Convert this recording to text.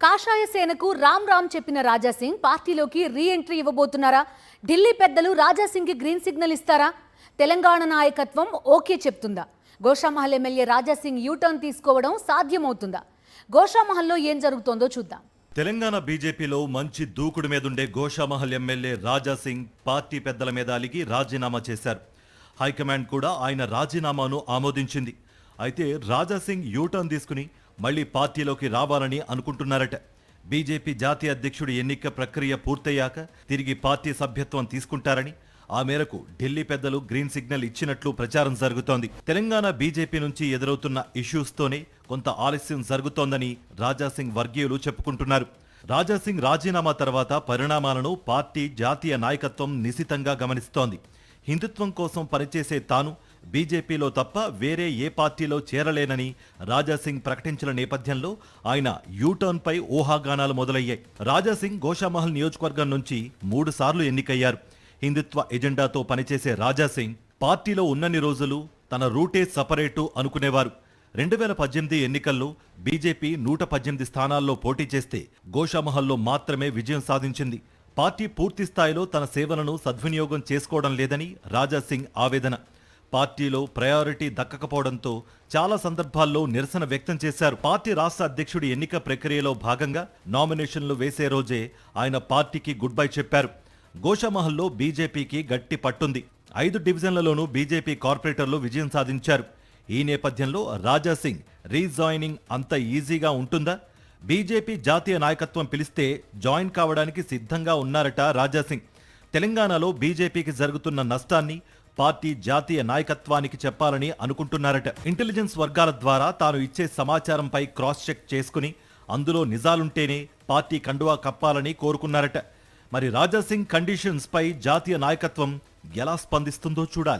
కాషాయ సేనకు రామ్ రామ్ చెప్పిన రాజాసింగ్ పార్టీలోకి రీ ఎంట్రీ ఇవ్వబోతున్నారా? ఢిల్లీ పెద్దలు రాజాసింగ్కి గ్రీన్ సిగ్నల్ ఇస్తారా? తెలంగాణ నాయకత్వం ఓకే చెప్తుందా? గోషామహల్ ఎమ్మెల్యే రాజాసింగ్ యూటర్న్ తీసుకోవడం సాధ్యమవుతుందా? గోషామహల్లో ఏం జరుగుతోందో చూద్దాం. తెలంగాణ బీజేపీలో మంచి దూకుడు మీదుండే గోషామహల్ ఎమ్మెల్యే రాజాసింగ్ పార్టీ పెద్దల మీద అలిగి రాజీనామా చేశారు. హైకమాండ్ కూడా ఆయన రాజీనామాను ఆమోదించింది. అయితే రాజాసింగ్ యూటర్న్ తీసుకుని మళ్లీ పార్టీలోకి రావాలని అనుకుంటున్నారట. బీజేపీ జాతీయ అధ్యక్షుడి ఎన్నిక ప్రక్రియ పూర్తయ్యాక తిరిగి పార్టీ సభ్యత్వం తీసుకుంటారని, ఆ మేరకు ఢిల్లీ పెద్దలు గ్రీన్ సిగ్నల్ ఇచ్చినట్లు ప్రచారం జరుగుతోంది. తెలంగాణ బీజేపీ నుంచి ఎదురవుతున్న ఇష్యూస్తోనే కొంత ఆలస్యం జరుగుతోందని రాజాసింగ్ వర్గీయులు చెప్పుకుంటున్నారు. రాజాసింగ్ రాజీనామా తర్వాత పరిణామాలను పార్టీ జాతీయ నాయకత్వం నిశితంగా గమనిస్తోంది. హిందుత్వం కోసం పనిచేసే తాను బీజేపీలో తప్ప వేరే ఏ పార్టీలో చేరలేనని రాజాసింగ్ ప్రకటించిన నేపథ్యంలో ఆయన యూటర్న్ పై ఊహాగానాలు మొదలయ్యాయి. రాజాసింగ్ గోషామహల్ నియోజకవర్గం నుంచి 3 సార్లు ఎన్నికయ్యారు. హిందుత్వ ఎజెండాతో పనిచేసే రాజాసింగ్ పార్టీలో ఉన్నన్ని రోజులు తన రూటే సపరేటు అనుకునేవారు. 2018 ఎన్నికల్లో బీజేపీ 118 స్థానాల్లో పోటీ చేస్తే గోషామహల్లో మాత్రమే విజయం సాధించింది. పార్టీ పూర్తి స్థాయిలో తన సేవలను సద్వినియోగం చేసుకోవడం లేదని రాజాసింగ్ ఆవేదన. పార్టీలో ప్రయారిటీ దక్కకపోవడంతో చాలా సందర్భాల్లో నిరసన వ్యక్తం చేశారు. పార్టీ రాష్ట్ర అధ్యక్షుడి ఎన్నిక ప్రక్రియలో భాగంగా నామినేషన్లు వేసే రోజే ఆయన పార్టీకి గుడ్ బై చెప్పారు. గోషామహల్లో బీజేపీకి గట్టి పట్టుంది. 5 డివిజన్లలోనూ బీజేపీ కార్పొరేటర్లు విజయం సాధించారు. ఈ నేపథ్యంలో రాజాసింగ్ రీజాయినింగ్ అంత ఈజీగా ఉంటుందా? బీజేపీ జాతీయ నాయకత్వం పిలిస్తే జాయిన్ కావడానికి సిద్ధంగా ఉన్నారట రాజాసింగ్. తెలంగాణలో బీజేపీకి జరుగుతున్న నష్టాన్ని పార్టీ జాతీయ నాయకత్వానికి చెప్పాలని అనుకుంటున్నారట. ఇంటెలిజెన్స్ వర్గాల ద్వారా తాను ఇచ్చే సమాచారంపై క్రాస్ చెక్ చేసుకుని అందులో నిజాలుంటేనే పార్టీ కండువా కప్పాలని కోరుకున్నారట. మరి రాజాసింగ్ కండిషన్స్ పై జాతీయ నాయకత్వం ఎలా స్పందిస్తుందో చూడాలి.